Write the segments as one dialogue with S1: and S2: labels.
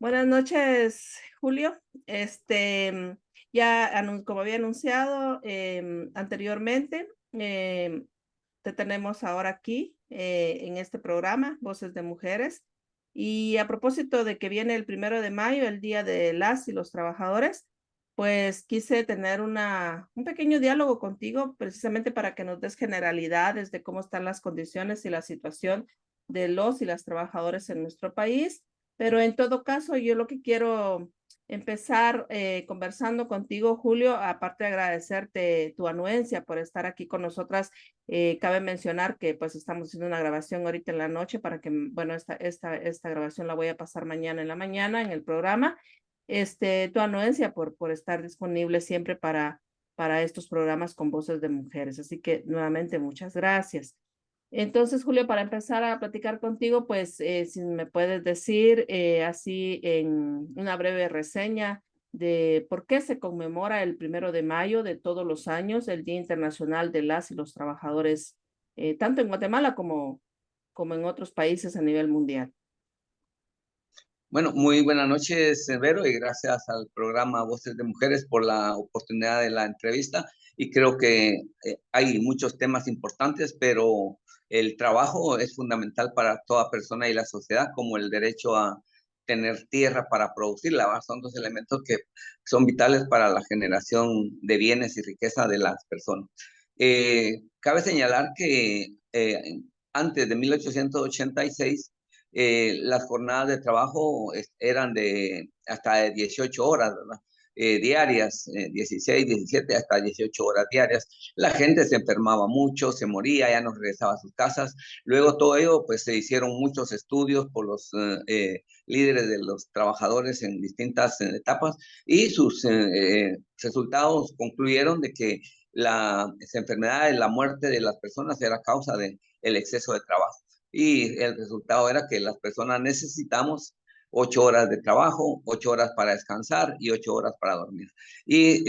S1: Buenas noches, Julio. Como había anunciado anteriormente, te tenemos ahora aquí en este programa, Voces de Mujeres. Y a propósito de que viene el 1 de mayo, el Día de las y los Trabajadores, pues quise tener un pequeño diálogo contigo precisamente para que nos des generalidades de cómo están las condiciones y la situación de los y las trabajadores en nuestro país, pero en todo caso, yo lo que quiero empezar conversando contigo, Julio, aparte de agradecerte tu anuencia por estar aquí con nosotras. Cabe mencionar que pues estamos haciendo una grabación ahorita en la noche para que, bueno, esta grabación la voy a pasar mañana en la mañana en el programa. Tu anuencia por estar disponible siempre para estos programas con voces de mujeres. Así que nuevamente muchas gracias. Entonces, Julio, para empezar a platicar contigo, pues si me puedes decir así en una breve reseña de por qué se conmemora el 1 de mayo de todos los años el Día Internacional de las y los Trabajadores, tanto en Guatemala como en otros países a nivel mundial.
S2: Bueno, muy buenas noches, Severo, y gracias al programa Voces de Mujeres por la oportunidad de la entrevista. Y creo que hay muchos temas importantes, pero el trabajo es fundamental para toda persona y la sociedad, como el derecho a tener tierra para producirla, ¿va? Son dos elementos que son vitales para la generación de bienes y riqueza de las personas. Cabe señalar que antes de 1886, las jornadas de trabajo eran de hasta de 18 horas, ¿verdad? Diarias, 16, 17, hasta 18 horas diarias. La gente se enfermaba mucho, se moría, ya no regresaba a sus casas. Luego todo ello, pues se hicieron muchos estudios por los líderes de los trabajadores en distintas etapas, y sus resultados concluyeron de que las enfermedades, la muerte de las personas era causa del exceso de trabajo. Y el resultado era que las personas necesitamos 8 horas de trabajo, 8 horas para descansar y 8 horas para dormir. Y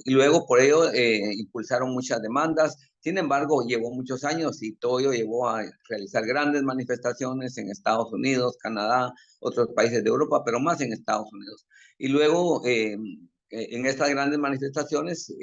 S2: luego por ello impulsaron muchas demandas. Sin embargo, llevó muchos años y todo ello llevó a realizar grandes manifestaciones en Estados Unidos, Canadá, otros países de Europa, pero más en Estados Unidos. Y luego en estas grandes manifestaciones,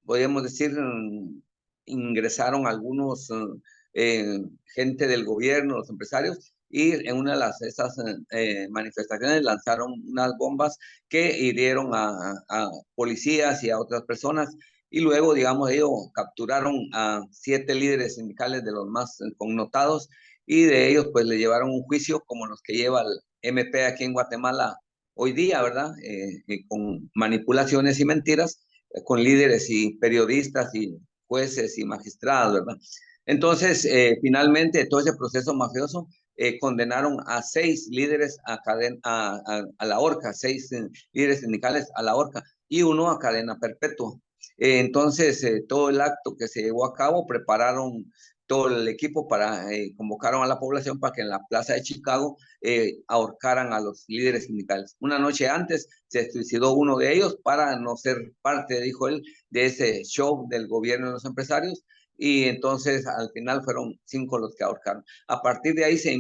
S2: podríamos decir, ingresaron algunos gente del gobierno, los empresarios, y en una de esas manifestaciones lanzaron unas bombas que hirieron a policías y a otras personas. Y luego, digamos, ellos capturaron a 7 líderes sindicales de los más connotados, y de ellos pues le llevaron un juicio como los que lleva el MP aquí en Guatemala hoy día, ¿verdad? Con manipulaciones y mentiras, con líderes y periodistas y jueces y magistrados, ¿verdad? Entonces, finalmente, todo ese proceso mafioso condenaron a 6 líderes a la horca, 6 líderes sindicales a la horca y uno a cadena perpetua. Entonces, todo el acto que se llevó a cabo, prepararon todo el equipo convocaron a la población para que en la plaza de Chicago ahorcaran a los líderes sindicales. Una noche antes se suicidó uno de ellos para no ser parte, dijo él, de ese show del gobierno de los empresarios, y entonces al final fueron 5 los que ahorcaron. A partir de ahí se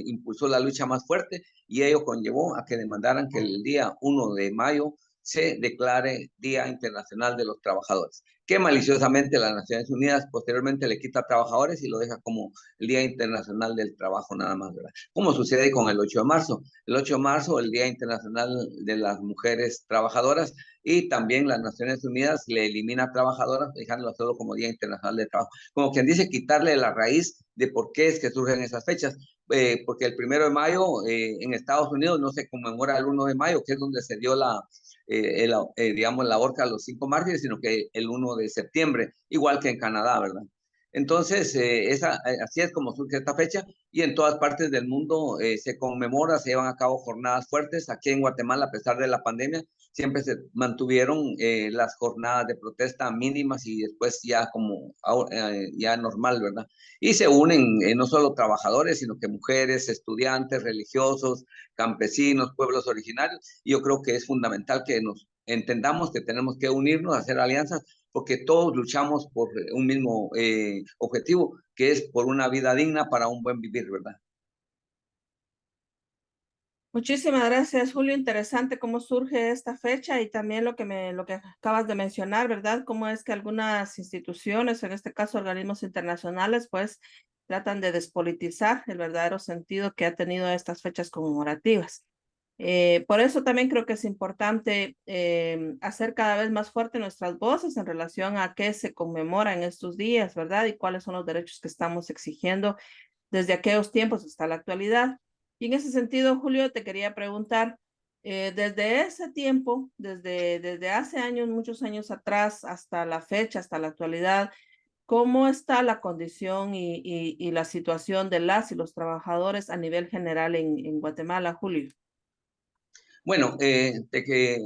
S2: impulsó la lucha más fuerte, y ello conllevó a que demandaran que el día 1 de mayo se declare Día Internacional de los Trabajadores, que maliciosamente las Naciones Unidas posteriormente le quita a trabajadores y lo deja como el Día Internacional del Trabajo nada más, ¿verdad? Como sucede con el 8 de marzo. El 8 de marzo, el Día Internacional de las Mujeres Trabajadoras, y también las Naciones Unidas le elimina a trabajadoras, dejándolo solo como Día Internacional de Trabajo. Como quien dice, quitarle la raíz de por qué es que surgen esas fechas. Porque el 1 de mayo en Estados Unidos no se conmemora el 1 de mayo, que es donde se dio digamos, la horca a los 5 mártires, sino que el 1 de septiembre, igual que en Canadá, ¿verdad? Entonces, así es como surge esta fecha, y en todas partes del mundo se conmemora, se llevan a cabo jornadas fuertes. Aquí en Guatemala, a pesar de la pandemia, siempre se mantuvieron las jornadas de protesta mínimas, y después ya como ya normal, ¿verdad? Y se unen no solo trabajadores, sino que mujeres, estudiantes, religiosos, campesinos, pueblos originarios. Y yo creo que es fundamental que nos entendamos que tenemos que unirnos, hacer alianzas, porque todos luchamos por un mismo objetivo, que es por una vida digna para un buen vivir, ¿verdad?
S1: Muchísimas gracias, Julio. Interesante cómo surge esta fecha y también lo que acabas de mencionar, ¿verdad? Cómo es que algunas instituciones, en este caso organismos internacionales, pues tratan de despolitizar el verdadero sentido que ha tenido estas fechas conmemorativas. Por eso también creo que es importante hacer cada vez más fuerte nuestras voces en relación a qué se conmemora en estos días, ¿verdad? Y cuáles son los derechos que estamos exigiendo desde aquellos tiempos hasta la actualidad. Y en ese sentido, Julio, te quería preguntar, desde ese tiempo, desde hace años, muchos años atrás, hasta la fecha, hasta la actualidad, ¿cómo está la condición y la situación de las y los trabajadores a nivel general en Guatemala, Julio?
S2: Bueno, de que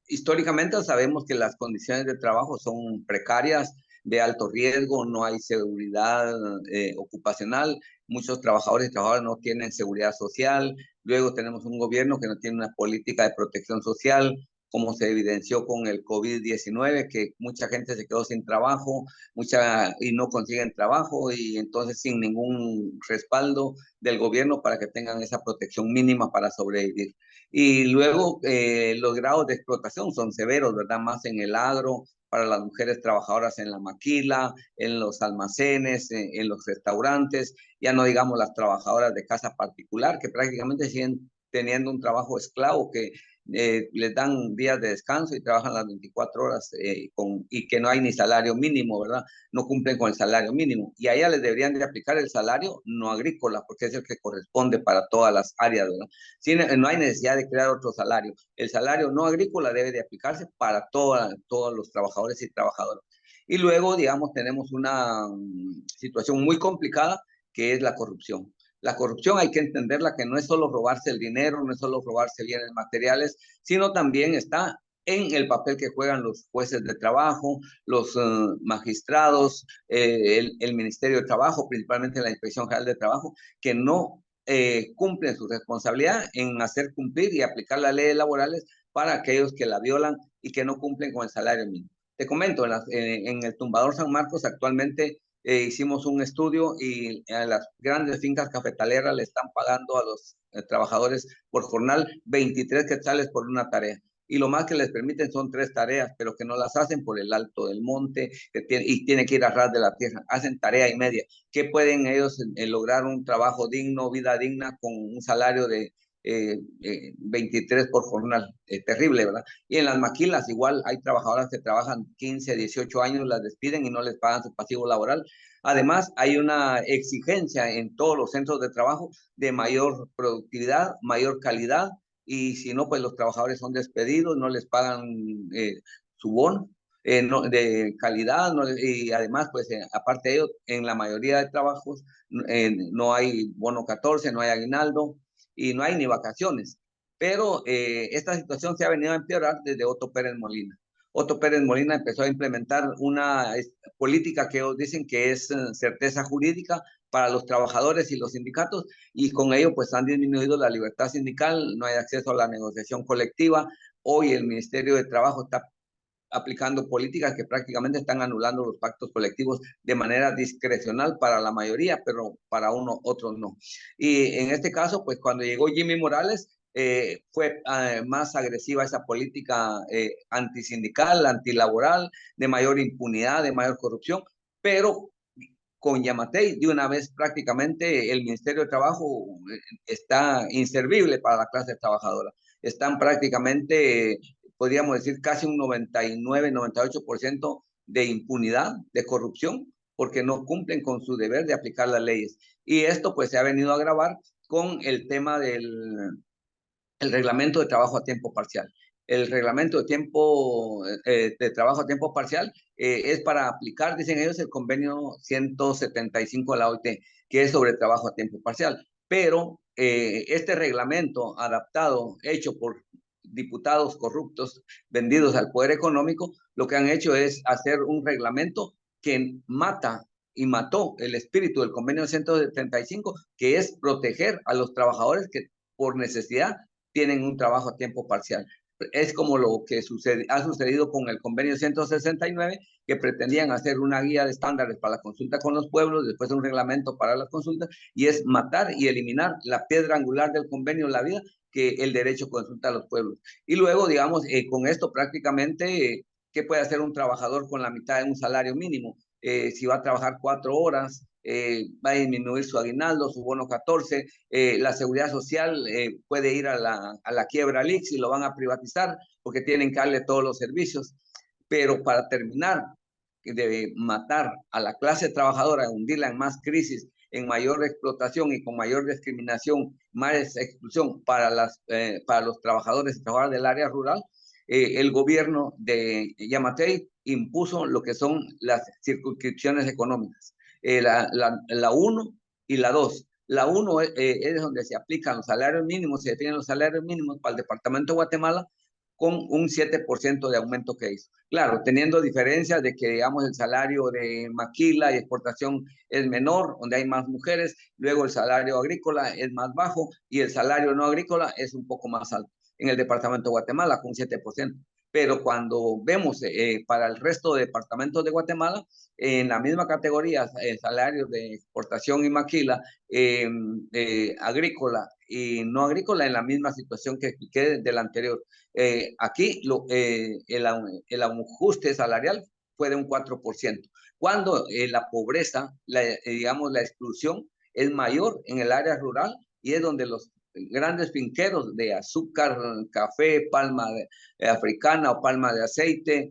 S2: históricamente sabemos que las condiciones de trabajo son precarias, de alto riesgo, no hay seguridad ocupacional, muchos trabajadores y trabajadoras no tienen seguridad social, luego tenemos un gobierno que no tiene una política de protección social, como se evidenció con el COVID-19, que mucha gente se quedó sin trabajo, y no consiguen trabajo y entonces sin ningún respaldo del gobierno para que tengan esa protección mínima para sobrevivir. Y luego los grados de explotación son severos, ¿verdad? Más en el agro, para las mujeres trabajadoras en la maquila, en los almacenes, en los restaurantes, ya no digamos las trabajadoras de casa particular, que prácticamente siguen teniendo un trabajo esclavo que les dan días de descanso y trabajan las 24 horas y que no hay ni salario mínimo, ¿verdad? No cumplen con el salario mínimo. Y a ellas les deberían de aplicar el salario no agrícola, porque es el que corresponde para todas las áreas, ¿verdad? Sí, no hay necesidad de crear otro salario. El salario no agrícola debe de aplicarse para todos los trabajadores y trabajadoras. Y luego, digamos, tenemos una situación muy complicada que es la corrupción. La corrupción hay que entenderla que no es solo robarse el dinero, no es solo robarse bienes materiales, sino también está en el papel que juegan los jueces de trabajo, los magistrados, el Ministerio de Trabajo, principalmente la Inspección General de Trabajo, que no cumplen su responsabilidad en hacer cumplir y aplicar las leyes laborales para aquellos que la violan y que no cumplen con el salario mínimo. Te comento, en el Tumbador San Marcos actualmente hicimos un estudio y a las grandes fincas cafetaleras le están pagando a los trabajadores por jornal 23 quetzales por una tarea. Y lo más que les permiten son 3 tareas, pero que no las hacen por el alto del monte y tiene que ir a ras de la tierra. Hacen tarea y media. ¿Qué pueden ellos lograr un trabajo digno, vida digna, con un salario de 23 por jornal? Terrible, ¿verdad? Y en las maquilas igual hay trabajadoras que trabajan 15, 18 años, las despiden y no les pagan su pasivo laboral. Además, hay una exigencia en todos los centros de trabajo de mayor productividad, mayor calidad, y si no, pues los trabajadores son despedidos, no les pagan su bono no, de calidad, no, y además, pues aparte de ello, en la mayoría de trabajos no hay bono 14, no hay aguinaldo y no hay ni vacaciones. Pero esta situación se ha venido a empeorar desde Otto Pérez Molina. Otto Pérez Molina empezó a implementar una política que ellos dicen que es certeza jurídica para los trabajadores y los sindicatos, y con ello pues han disminuido la libertad sindical, no hay acceso a la negociación colectiva. Hoy el Ministerio de Trabajo está aplicando políticas que prácticamente están anulando los pactos colectivos de manera discrecional para la mayoría, pero para otros no. Y en este caso, pues cuando llegó Jimmy Morales, fue más agresiva esa política antisindical, antilaboral, de mayor impunidad, de mayor corrupción, pero con Yamatei, de una vez prácticamente el Ministerio de Trabajo está inservible para la clase trabajadora. Están prácticamente, podríamos decir, casi un 99, 98% de impunidad, de corrupción, porque no cumplen con su deber de aplicar las leyes. Y esto pues se ha venido a agravar con el tema del el reglamento de trabajo a tiempo parcial. El reglamento de trabajo a tiempo parcial es para aplicar, dicen ellos, el convenio 175 de la OIT, que es sobre trabajo a tiempo parcial. Pero este reglamento adaptado, hecho por diputados corruptos vendidos al poder económico, lo que han hecho es hacer un reglamento que mata y mató el espíritu del convenio 175, que es proteger a los trabajadores que por necesidad tienen un trabajo a tiempo parcial. es como lo que ha sucedido con el convenio 169, que pretendían hacer una guía de estándares para la consulta con los pueblos, después un reglamento para las consultas, y es matar y eliminar la piedra angular del convenio, la vida, que el derecho a consulta a los pueblos. Y luego, digamos, con esto prácticamente, ¿qué puede hacer un trabajador con la mitad de un salario mínimo? Si va a trabajar 4 horas, va a disminuir su aguinaldo, su bono 14, la seguridad social puede ir a la quiebra al ICS y lo van a privatizar porque tienen que darle todos los servicios. Pero para terminar de matar a la clase trabajadora, hundirla en más crisis, en mayor explotación y con mayor discriminación, más exclusión para los trabajadores y trabajadoras del área rural, el gobierno de Yamatei impuso lo que son las circunscripciones económicas, la 1 y la 2. La 1 es donde se aplican los salarios mínimos, se definen los salarios mínimos para el departamento de Guatemala con un 7% de aumento que hizo. Claro, teniendo diferencias de que, digamos, el salario de maquila y exportación es menor, donde hay más mujeres, luego el salario agrícola es más bajo y el salario no agrícola es un poco más alto en el departamento de Guatemala, con 7%. Pero cuando vemos para el resto de departamentos de Guatemala, en la misma categoría, salarios de exportación y maquila, agrícola y no agrícola, en la misma situación que expliqué del anterior. Aquí el ajuste salarial fue de un 4%, cuando la pobreza, digamos, la exclusión es mayor en el área rural y es donde los grandes finqueros de azúcar, café, palma africana o palma de aceite,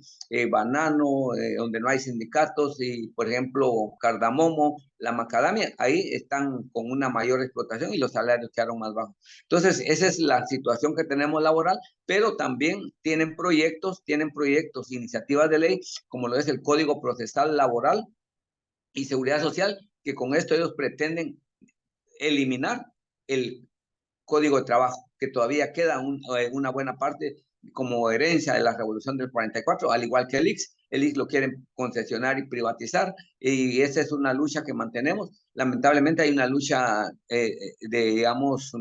S2: banano, donde no hay sindicatos y, por ejemplo, cardamomo, la macadamia, ahí están con una mayor explotación y los salarios quedaron más bajos. Entonces, esa es la situación que tenemos laboral, pero también tienen proyectos, iniciativas de ley, como lo es el Código Procesal Laboral y Seguridad Social, que con esto ellos pretenden eliminar el Código de Trabajo, que todavía queda una buena parte como herencia de la Revolución del 44, al igual que el ICS. El ICS lo quieren concesionar y privatizar, y esa es una lucha que mantenemos. Lamentablemente hay una lucha digamos,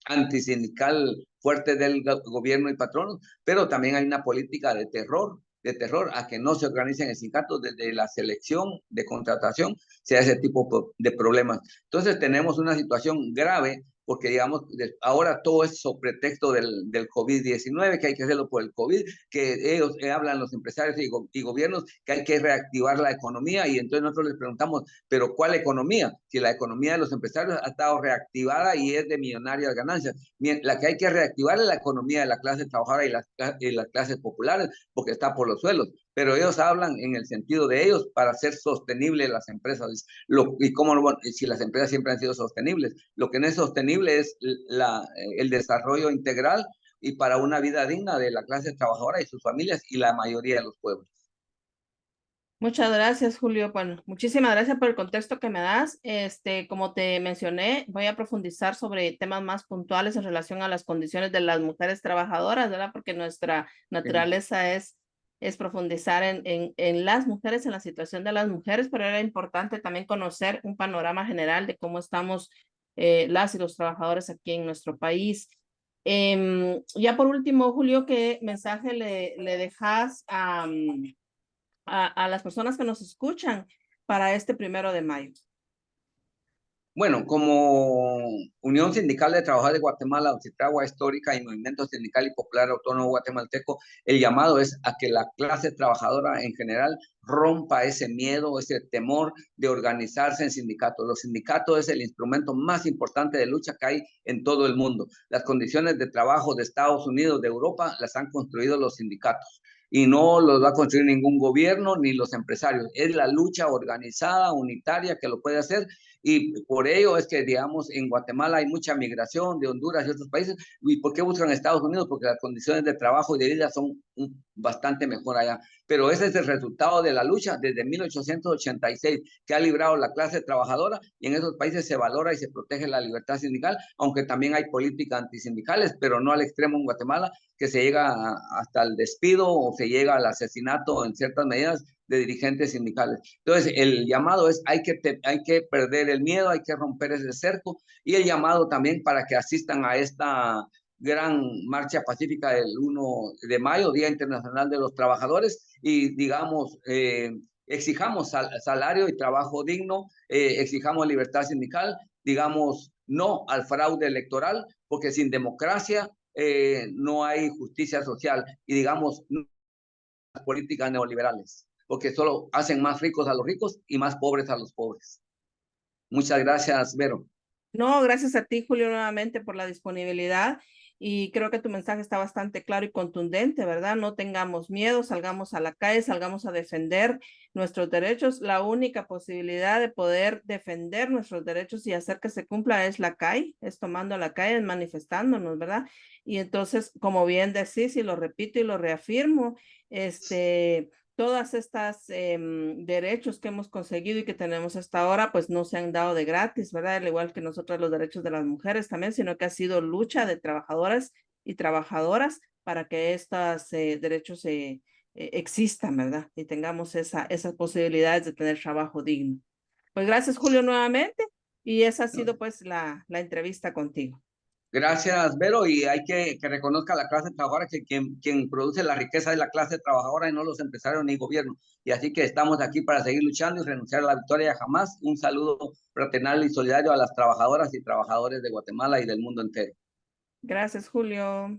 S2: antisindical fuerte del gobierno y patronos, pero también hay una política de terror a que no se organicen el sindicato desde la selección de contratación, sea ese tipo de problemas. Entonces tenemos una situación grave porque, digamos, ahora todo es sobre pretexto del COVID-19, que hay que hacerlo por el COVID, que ellos hablan los empresarios y gobiernos que hay que reactivar la economía, y entonces nosotros les preguntamos, ¿pero cuál economía? Si la economía de los empresarios ha estado reactivada y es de millonarias ganancias. La que hay que reactivar es la economía de la clase trabajadora y las clases populares, porque está por los suelos, pero ellos hablan en el sentido de ellos para hacer sostenibles las empresas. Y cómo, si las empresas siempre han sido sostenibles, lo que no es sostenible es el desarrollo integral y para una vida digna de la clase trabajadora y sus familias y la mayoría de los pueblos.
S1: Muchas gracias, Julio. Bueno, muchísimas gracias por el contexto que me das. Como te mencioné, voy a profundizar sobre temas más puntuales en relación a las condiciones de las mujeres trabajadoras, ¿verdad? Porque nuestra naturaleza es profundizar en las mujeres, en la situación de las mujeres, pero era importante también conocer un panorama general de cómo estamos las y los trabajadores aquí en nuestro país. Ya por último, Julio, ¿qué mensaje le dejas a las personas que nos escuchan para este 1 de mayo?
S2: Bueno, como Unión Sindical de Trabajadores de Guatemala, Ucitragua Histórica y Movimiento Sindical y Popular Autónomo Guatemalteco, el llamado es a que la clase trabajadora en general rompa ese miedo, ese temor de organizarse en sindicatos. Los sindicatos es el instrumento más importante de lucha que hay en todo el mundo. Las condiciones de trabajo de Estados Unidos, de Europa, las han construido los sindicatos. Y no los va a construir ningún gobierno ni los empresarios. Es la lucha organizada, unitaria, que lo puede hacer, y por ello es que, digamos, en Guatemala hay mucha migración de Honduras y otros países. ¿Y por qué buscan Estados Unidos? Porque las condiciones de trabajo y de vida son bastante mejor allá. Pero ese es el resultado de la lucha desde 1886 que ha librado la clase trabajadora, y en esos países se valora y se protege la libertad sindical, aunque también hay políticas antisindicales, pero no al extremo en Guatemala, que se llega hasta el despido o se llega al asesinato en ciertas medidas de dirigentes sindicales. Entonces, el llamado es, hay que perder el miedo, hay que romper ese cerco, y el llamado también para que asistan a esta gran marcha pacífica del 1 de mayo, Día Internacional de los Trabajadores, y digamos, exijamos salario y trabajo digno, exijamos libertad sindical, digamos no al fraude electoral, porque sin democracia no hay justicia social, y digamos no a las políticas neoliberales, porque solo hacen más ricos a los ricos y más pobres a los pobres. Muchas gracias, Vero.
S1: No, gracias a ti, Julio, nuevamente por la disponibilidad. Y creo que tu mensaje está bastante claro y contundente, ¿verdad? No tengamos miedo, salgamos a la calle, salgamos a defender nuestros derechos. La única posibilidad de poder defender nuestros derechos y hacer que se cumpla es la calle, es tomando la calle, es manifestándonos, ¿verdad? Y entonces, como bien decís, y lo repito y lo reafirmo, todas estas derechos que hemos conseguido y que tenemos hasta ahora, pues no se han dado de gratis, ¿verdad? Al igual que nosotros los derechos de las mujeres también, sino que ha sido lucha de trabajadoras y trabajadoras para que estos derechos existan, ¿verdad? Y tengamos esas posibilidades de tener trabajo digno. Pues gracias, Julio, nuevamente. Y esa ha sido pues la entrevista contigo.
S2: Gracias, Vero, y hay que reconozca a la clase trabajadora que quien produce la riqueza es la clase trabajadora y no los empresarios ni gobierno. Y así que estamos aquí para seguir luchando y renunciar a la victoria jamás. Un saludo fraternal y solidario a las trabajadoras y trabajadores de Guatemala y del mundo entero.
S1: Gracias, Julio.